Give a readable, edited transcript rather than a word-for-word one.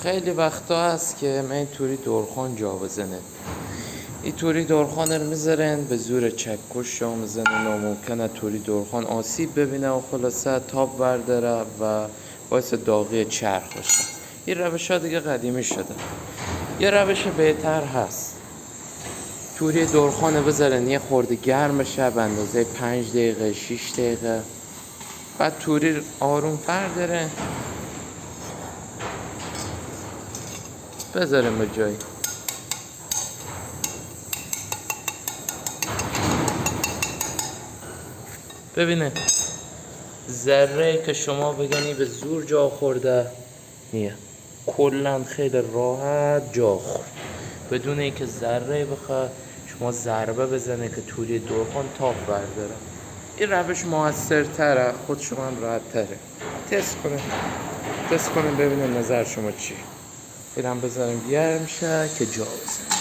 خیلی وقتا هست که من این توری دورخان جا بزنه. این توری دورخان رو میذارن به زور چکش جا میزنه، ناممکنه توری دورخان آسیب ببینه و خلاصه تاب برداره و باعث داغی چرخ بشه. این روش ها دیگه قدیمی شده. یه روش بهتر هست، توری دورخان رو بذارن یه خورده گرم بشه به اندازه 5 دقیقه 6 دقیقه، بعد توری آروم برداره بذاریم به جایی. ببینه ذره که شما بگنی به زور جا خورده نیه، کلن خیلی راحت جا خورد بدون اینکه ذره بخواد شما ضربه بزنه که توری دورخان تاب برداره. این روش موثرتره، خود شما هم راحت تره. تست کنه ببینه نظر شما چیه. اینم بذاریم گرم شه که جا بزنه.